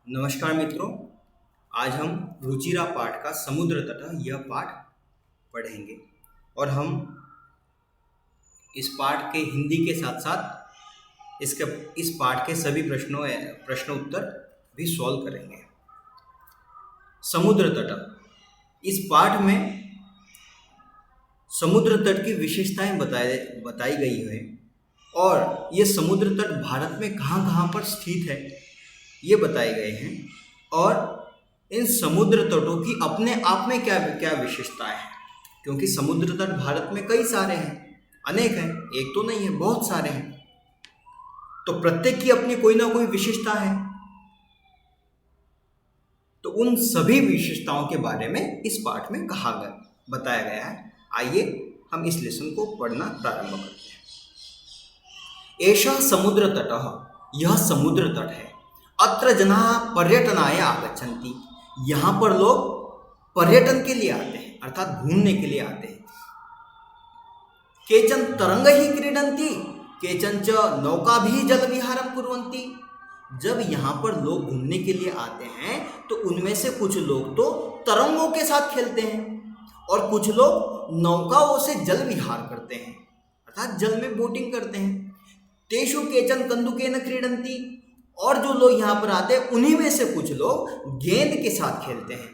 नमस्कार मित्रों। आज हम रुचिरा पाठ का समुद्र तट यह पाठ पढ़ेंगे और हम इस पाठ के हिंदी के साथ साथ इस पाठ के सभी प्रश्न उत्तर भी सॉल्व करेंगे। समुद्र तट, इस पाठ में समुद्र तट की विशेषताएं बताई गई है और ये समुद्र तट भारत में कहाँ कहाँ पर स्थित है ये बताए गए हैं और इन समुद्र तटों की अपने आप में क्या क्या विशेषताएं हैं, क्योंकि समुद्र तट भारत में कई सारे हैं, अनेक हैं, एक तो नहीं है, बहुत सारे हैं। तो प्रत्येक की अपनी कोई ना कोई विशेषता है। तो उन सभी विशेषताओं के बारे में इस पाठ में बताया गया है। आइए हम इस लेसन को पढ़ना प्रारंभ करते हैं। एषः समुद्र तटः, यह समुद्र तट है। अत्र जनाः पर्यटनाय आगच्छन्ति, यहाँ पर लोग पर्यटन के लिए आते हैं, अर्थात घूमने के लिए आते हैं। केचन तरंगैः क्रीडन्ति, केचन च नौकाभिः जलविहारं कुर्वन्ति। जब यहाँ पर लोग घूमने के लिए आते हैं तो उनमें से कुछ लोग तो तरंगों के साथ खेलते हैं और कुछ लोग नौकाओं से जल विहार करते हैं, अर्थात जल में बोटिंग करते हैं। तेषु केचन कन्दुकेन क्रीडन्ति, और जो लोग यहाँ पर आते हैं उन्हीं में से कुछ लोग गेंद के साथ खेलते हैं।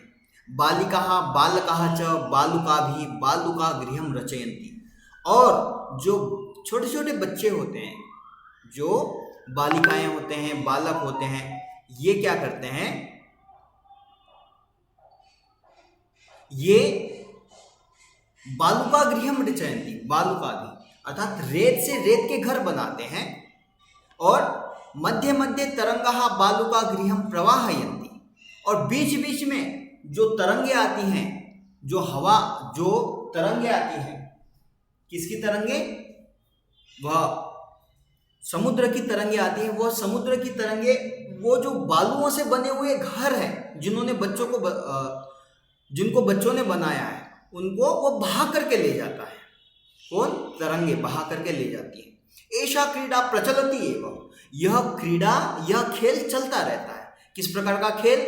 बालिकाः बालकाः च बालुकाभिः बालुका गृहं रचयन्ति, और जो छोटे छोटे बच्चे होते हैं, जो बालिकाएं होते हैं, बालक होते हैं, ये क्या करते हैं, ये बालुका गृहं रचयन्ति, बालुकाभिः अर्थात रेत से रेत के घर बनाते हैं। और मध्य मध्य तरंगाः बालुका गृहं प्रवाहयन्ति, और बीच बीच में जो तरंगे आती हैं, जो तरंगे आती हैं, किसकी तरंगे, वह समुद्र की तरंगे आती हैं। वह समुद्र की तरंगे वो जो बालुओं से बने हुए घर हैं, जिनको बच्चों ने बनाया है, उनको वो बहा करके ले जाता है। कौन? तरंगे बहा करके ले जाती है। एषा क्रीडा प्रचलति एव, यह खेल चलता रहता है। किस प्रकार का खेल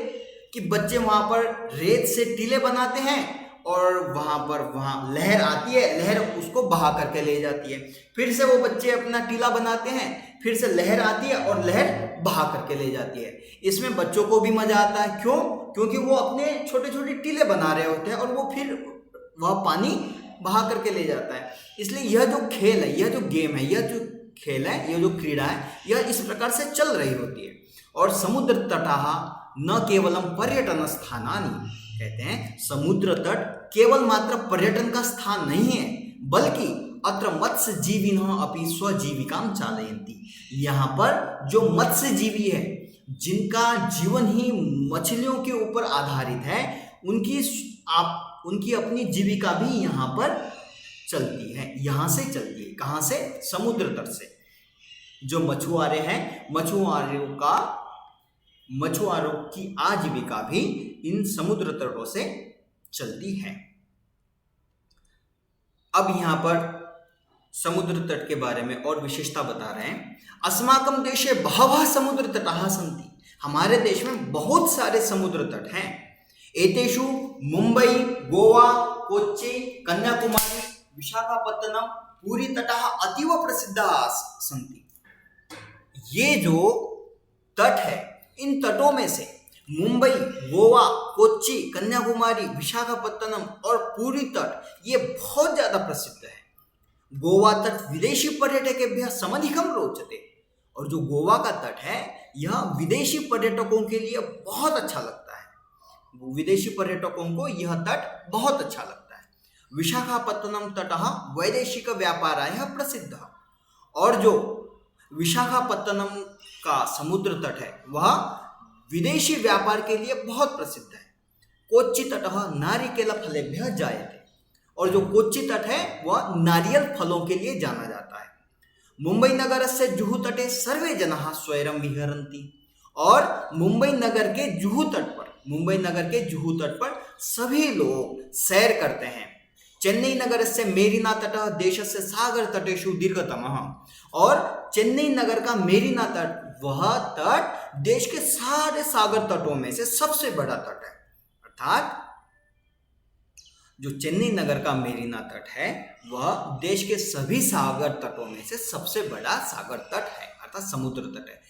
कि बच्चे वहाँ पर रेत से टीले बनाते हैं और वहाँ लहर आती है, लहर उसको बहा करके ले जाती है। फिर से वो बच्चे अपना टीला बनाते हैं, फिर से लहर आती है और लहर बहा करके ले जाती है। इसमें बच्चों को भी मजा आता है। क्यों? क्योंकि वो अपने छोटे छोटे टीले बना रहे होते हैं और वो फिर वह पानी बहा करके ले जाता है। इसलिए यह जो खेल है, यह जो गेम है, यह जो खेल है, यह जो क्रीड़ा है, यह इस प्रकार से चल रही होती है। और समुद्र तटाः न केवलम पर्यटन स्थानानि, कहते हैं समुद्र तट केवल मात्र पर्यटन का स्थान नहीं है, बल्कि अत्र मत्स्य जीविनः अपि स्वजीविकां चालयन्ति। यहाँ पर जो मत्स्य जीवी है, जिनका जीवन ही मछलियों के ऊपर आधारित है, उनकी अपनी जीविका भी यहाँ पर चलती है। यहाँ से चलती है, कहाँ से? समुद्र तट से। जो मछुआरे हैं, मछुआरों की आजीविका भी इन समुद्र तटों से चलती है। अब यहाँ पर समुद्र तट के बारे में और विशेषता बता रहे हैं। अस्माकं देशे बहवः समुद्र तटाः सन्ति, हमारे देश में बहुत सारे समुद्र तट हैं। एतेषु मुंबई, गोवा, कोच्चि, कन्याकुमारी, विशाखापत्तनम, पूरी तटाः अतीव प्रसिद्धाः सन्ति। ये जो तट है, इन तटों में से मुंबई, गोवा, कोच्चि, कन्याकुमारी, विशाखापत्तनम और पूरी तट ये बहुत ज़्यादा प्रसिद्ध है। गोवा तट विदेशी पर्यटकेभ्यः समधिकं रोचते, और जो गोवा का तट है यह विदेशी पर्यटकों के लिए बहुत अच्छा लगता है। विदेशी पर्यटकों को यह तट बहुत अच्छा लगता है। विशाखापत्तनम तटः वैदेशिक व्यापाराय प्रसिद्धः, और जो विशाखापत्तनम का समुद्र तट है वह विदेशी व्यापार के लिए बहुत प्रसिद्ध है। कोच्चि तटः नारिकेल फलेभ्यः जायते, और जो कोच्चि तट है वह नारियल फलों के लिए जाना जाता है। मुंबई नगरस्य जुहू तटे सर्वे जनाः स्वैरं विहरन्ति, और मुंबई नगर के जुहू तट पर सभी लोग सैर करते हैं। चेन्नई नगरस्य मेरिना तटः देशस्य सागर तटेषु दीर्घतमः, और चेन्नई नगर का मेरिना तट, वह तट देश के सारे सागर तटों में से सबसे बड़ा तट है। अर्थात जो चेन्नई नगर का मेरीना तट है वह देश के सभी सागर तटों में से सबसे बड़ा सागर तट है, अर्थात समुद्र तट है।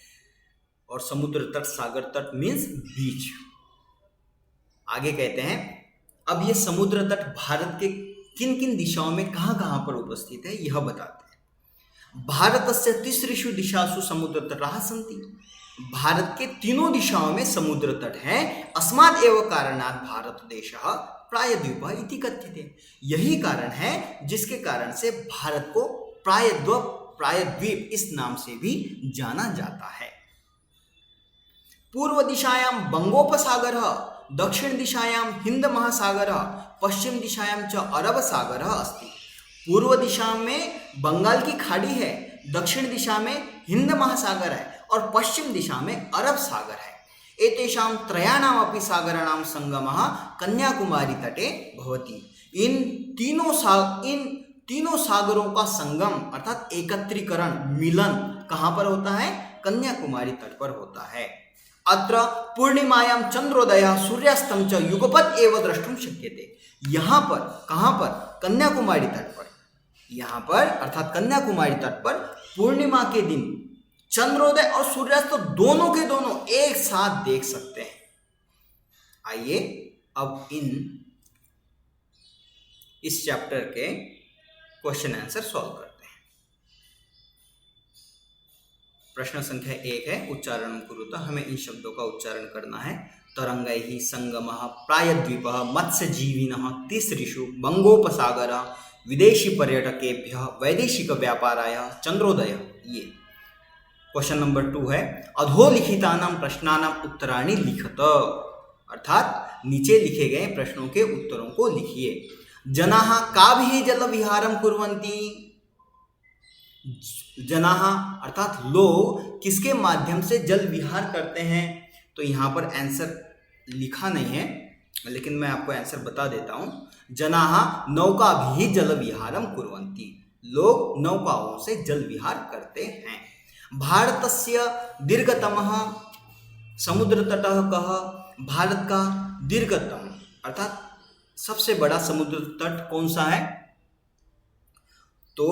और समुद्र तट, सागर तट मीन्स बीच। आगे कहते हैं, अब ये समुद्र तट भारत के किन किन दिशाओं में कहां कहां पर उपस्थित है यह बताते हैं। भारतस्य तिसृषु दिशासु समुद्र तटाः सन्ति। भारत के तीनों दिशाओं में समुद्र तट है। अस्मात् एव कारणात् भारत देशः प्रायद्वीपः इति कथ्यते। यही कारण है जिसके कारण से भारत को प्रायद्वीप इस नाम से भी जाना जाता है। पूर्व दिशायां बंगोपसागरः, दक्षिण दिशायां हिंद महासागरः, पश्चिम दिशायां च अरब सागरः अस्ति। पूर्व दिशा में बंगाल की खाड़ी है, दक्षिण दिशा में हिंद महासागर है और पश्चिम दिशा में अरब सागर है। एतेषां त्रयाणामपि सागराणां संगमः कन्याकुमारी तटे भवति। इन तीनों सागरों का संगम अर्थात एकत्रीकरण, मिलन कहाँ पर होता है? कन्याकुमारी तट पर होता है। अत्र पूर्णिमायां चंद्रोदयः सूर्यास्तं च युगपत् एव द्रष्टुम शक्यते। यहाँ पर, कहाँ पर? कन्याकुमारी तट पर। यहाँ पर अर्थात कन्याकुमारी तट पर पूर्णिमा के दिन चंद्रोदय और सूर्यास्त तो दोनों के दोनों एक साथ देख सकते हैं। आइए अब इस चैप्टर के क्वेश्चन आंसर सॉल्व करते हैं। प्रश्न संख्या 1 है, उच्चारण कुरुतः। हमें इन शब्दों का उच्चारण करना है। तरंगैः संगमः प्रायद्वीपः मत्स्यजीविनः तिसृषु बंगोपसागरः विदेशी पर्यटकेभ्यः वैदेशिक व्यापाराय चंद्रोदय। ये क्वेश्चन नंबर 2 है, अधोलिखितानां प्रश्नानां उत्तराणि लिखत। अर्थात नीचे लिखे गए प्रश्नों के उत्तरों को लिखिए। जनाः काभिः जलविहारं कुर्वन्ति। जनाः अर्थात लोग किसके माध्यम से जल विहार करते हैं? तो यहाँ पर आंसर लिखा नहीं है, लेकिन मैं आपको आंसर बता देता हूँ। जनाः नौकाभिः जल विहारं कुर्वन्ति। लोग नौकाओं से जल विहार करते हैं। भारतस्य दीर्घतमः समुद्र तटः कः? भारत का दीर्घतम अर्थात सबसे बड़ा समुद्र तट कौन सा है? तो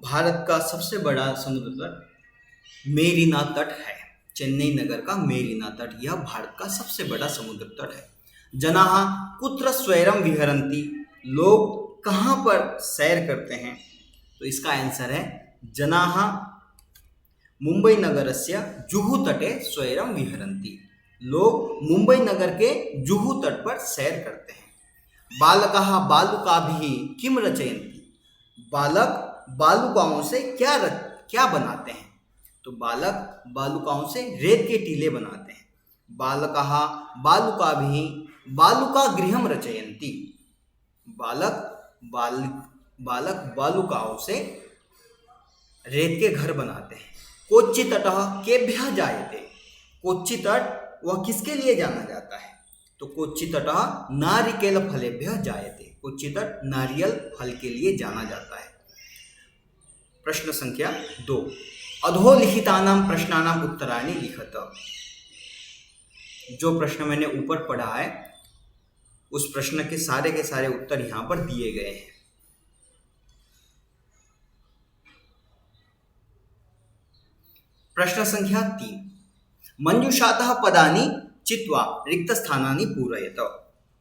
भारत का सबसे बड़ा समुद्र तट मेरीना तट है। चेन्नई नगर का मेरीना तट यह भारत का सबसे बड़ा समुद्र तट है। जनाः कुत्र स्वैरं विहरन्ति। लोग कहाँ पर सैर करते हैं? तो इसका आंसर है जनाः मुंबई नगरस्य जुहू तटे स्वैरं विहरन्ति। लोग मुंबई नगर के जुहू तट पर सैर करते हैं। बालकाः बालुकाभिः किम रचयन्ति। बालक बालुकाओं से क्या बनाते हैं? तो बालक बालुकाओं से रेत के टीले बनाते हैं। बालकाः बालुकाभिः बालुकागृहं रचयन्ति। बालक बालुकाओं से रेत के घर बनाते हैं। कोच्चि तटः केभ्यः जायते। कोच्चि तट वह किसके लिए जाना जाता है? तो कोच्चि तटः नारिकेल फलेभ्यः जायते। कोच्चि तट नारियल फल के लिए जाना जाता है। प्रश्न संख्या 2, अधोलिखितानां प्रश्नानां उत्तराणि लिखत। जो प्रश्न मैंने ऊपर पढ़ा है उस प्रश्न के सारे उत्तर यहाँ पर दिए गए हैं। प्रश्न संख्या 3, मंजूषातः पदानि चित्वा रिक्त स्थानानि पूरयत।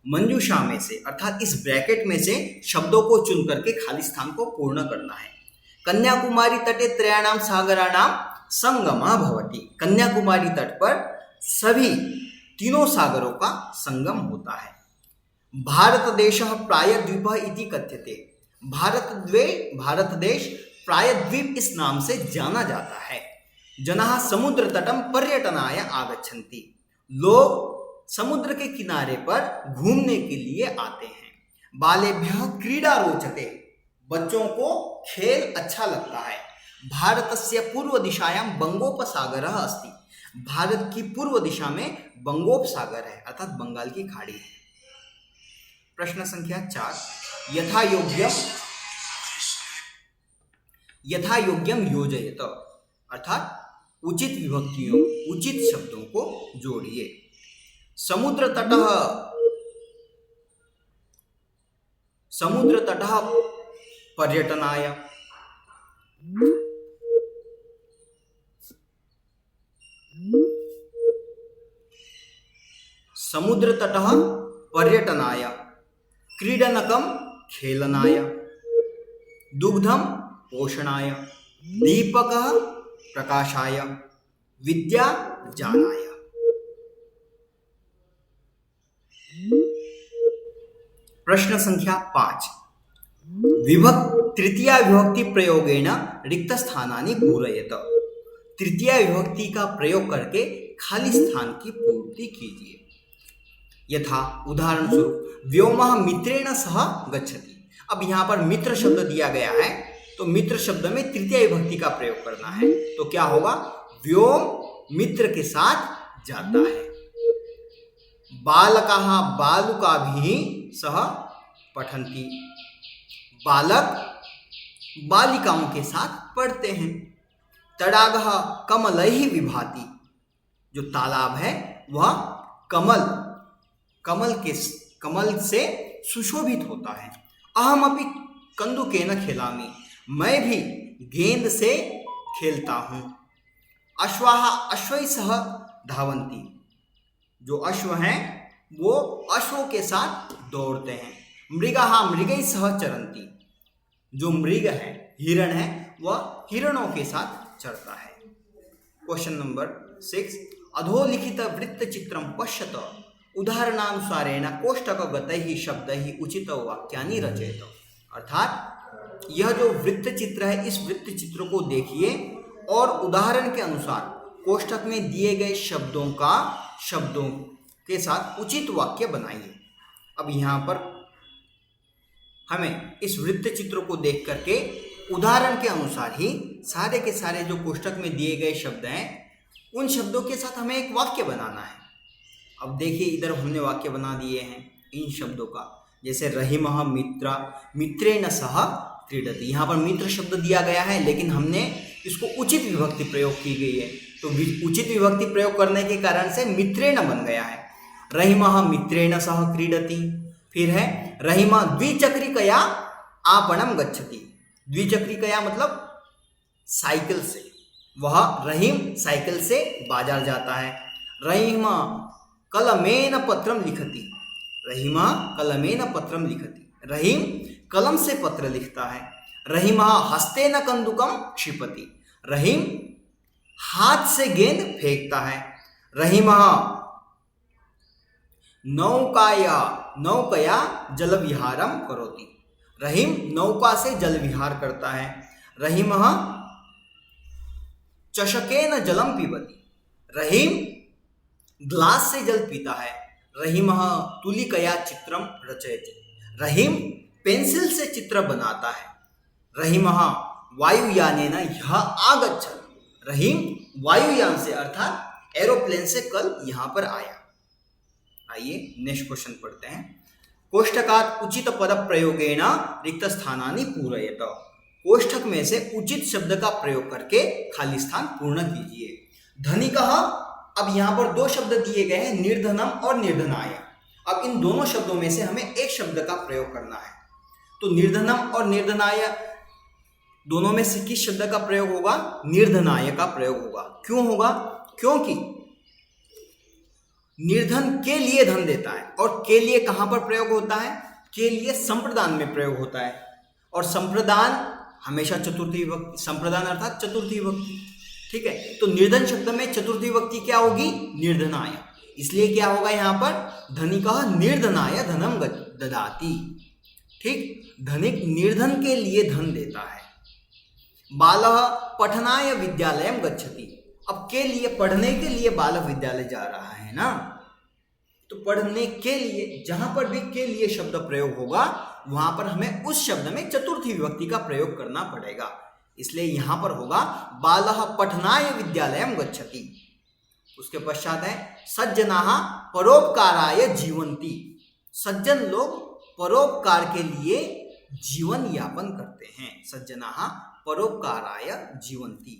मंजूषा में से अर्थात इस ब्रैकेट में से शब्दों को चुन करके खाली स्थान को पूर्ण करना है। कन्याकुमारी तटे त्रयाणां सागराणां संगमः भवति। कन्याकुमारी तट पर सभी तीनों सागरों का संगम होता है। भारत देशः प्रायद्वीपः इति कथ्यते। भारत देश प्रायद्वीप इस नाम से जाना जाता है। जनाः समुद्र तटं पर्यटनाय आगच्छन्ति। लोग समुद्र के किनारे पर घूमने के लिए आते हैं। बालेभ्यः क्रीडा रोचते। बच्चों को खेल अच्छा लगता है। भारतस्य पूर्व दिशायां बंगोपसागरः अस्ति। भारत की पूर्व दिशा में बंगोपसागर है अर्थात बंगाल की खाड़ी है। प्रश्न संख्या 4, यथा योग्यम योजयत। अर्थात उचित विभक्तियों, उचित शब्दों को जोड़िए। समुद्र तटः, समुद्र तटः पर्यटनाय, समुद्र तटः पर्यटनाय, क्रीडनकं खेलनाय, दुग्धं पोषणाय, दीपकः प्रकाशाय, विद्या ज्ञानाय। प्रश्न संख्या 5, तृतीया विभक्ति प्रयोगेण रिक्त स्थानानि पूरयेत। तृतीया विभक्ति का प्रयोग करके खाली स्थान की पूर्ति कीजिए। यथा उदाहरण स्वरूप व्योमः मित्रेण सह गच्छति। अब यहाँ पर मित्र शब्द दिया गया है, तो मित्र शब्द में तृतीय विभक्ति का प्रयोग करना है। तो क्या होगा, व्योम मित्र के साथ जाता है। बालकाः बालुकाभिः सह पठन्ति। बालक बालिकाओं के साथ पढ़ते हैं। तडागः कमलैः विभाति। जो तालाब है वह कमल से सुशोभित होता है। अहमपि कंदुकेन खेलामि। मैं भी गेंद से खेलता हूँ। अश्वाः अश्वैः सह धावन्ति। जो अश्व हैं वो अश्वों के साथ दौड़ते हैं। मृगाः मृगैः सह चरन्ति। जो मृग है, हिरण है, वह हिरणों के साथ चरता है। क्वेश्चन नंबर 6, अधोलिखित वृत्तचित्रं पश्यत उदाहरणानुसारेण कोष्ठकगतैः शब्दैः उचित वाक्यानि रचयत। अर्थात यह जो वृत्त चित्र है, इस वृत्त चित्र को देखिए और उदाहरण के अनुसार कोष्ठक में दिए गए शब्दों के साथ उचित वाक्य बनाइए। अब यहाँ पर हमें इस वृत्त चित्र को देख करके उदाहरण के अनुसार ही सारे के सारे जो कोष्ठक में दिए गए शब्द हैं, उन शब्दों के साथ हमें एक वाक्य बनाना है। अब देखिए, इधर हमने वाक्य बना दिए हैं इन शब्दों का। जैसे रहीमः मित्रेण सह क्रीडति। यहाँ पर मित्र शब्द दिया गया है, लेकिन हमने इसको उचित विभक्ति प्रयोग की गई है, तो उचित विभक्ति प्रयोग करने के कारण से मित्रेण बन गया है। रहीमः मित्रेण सह क्रीडति। फिर है रहीमः द्विचक्रिकया आपणं गच्छति। द्विचक्रिकया मतलब साइकिल से। वह रहीम साइकिल से बाजार जाता है। रहीमः कलमेन पत्रं लिखति। रहीमः कलमेन पत्रं लिखति। रहीम कलम से पत्र लिखता है। रहीमः हस्तेन कंदुकं क्षिपति। रहीम हाथ से गेंद फेंकता है। रहीमः नौकया जल विहारम करोति। रहीम नौका से जल विहार करता है। रहीमः चषकेन जलम पीबति। रहीम ग्लास से जल पीता है। रहीमः तुलिकया चित्रम रचयति। रहीम पेंसिल से चित्र बनाता है। रहीमः वायुयानेन यह आगच्छत्। रहीम वायुयान से अर्थात एरोप्लेन से कल यहाँ पर आया। आइए नेक्स्ट क्वेश्चन पढ़ते हैं। कोष्ठकात् उचित पद प्रयोगेण रिक्त स्थानानि पूरयेत। कोष्ठक में से उचित शब्द का प्रयोग करके खाली स्थान पूर्ण कीजिए। धनिकः, अब यहाँ पर दो शब्द दिए गए हैं, निर्धनम और निर्धनाय। अब इन दोनों शब्दों में से हमें एक शब्द का प्रयोग करना है। तो निर्धनम और निर्धनाय दोनों में से किस शब्द का प्रयोग होगा? निर्धनाय का प्रयोग होगा। क्यों होगा? क्योंकि निर्धन के लिए धन देता है, और के लिए कहाँ पर प्रयोग होता है? के लिए संप्रदान में प्रयोग होता है, और संप्रदान हमेशा चतुर्थी विभक्ति, संप्रदान अर्थात चतुर्थी विभक्ति। ठीक है, तो निर्धन शब्द में चतुर्थी विभक्ति क्या होगी? निर्धनाय। इसलिए क्या होगा यहाँ पर? धनिकः निर्धनाय धनम ददाति। ठीक, धनिक निर्धन के लिए धन देता है। बालः पठनाय विद्यालयम गच्छति। अब के लिए, पढ़ने के लिए बालक विद्यालय जा रहा है ना, तो पढ़ने के लिए जहां पर भी के लिए शब्द प्रयोग होगा वहां पर हमें उस शब्द में चतुर्थी विभक्ति का प्रयोग करना पड़ेगा। इसलिए यहां पर होगा बालः पठनाय विद्यालयम गच्छति। उसके पश्चात है सज्जनाः परोपकाराय जीवन्ति। सज्जन लोग परोपकार के लिए जीवन यापन करते हैं। सज्जनाः परोपकाराय जीवन्ति।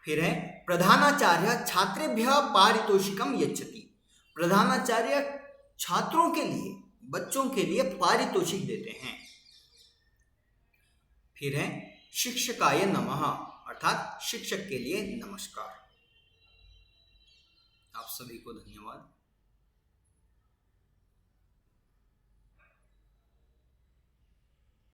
फिर है प्रधानाचार्य छात्रेभ्यः पारितोषिकम यच्छति। प्रधानाचार्य छात्रों के लिए, बच्चों के लिए पारितोषिक देते हैं। फिर है शिक्षकाय नमः, अर्थात शिक्षक के लिए नमस्कार। आप सभी को धन्यवाद।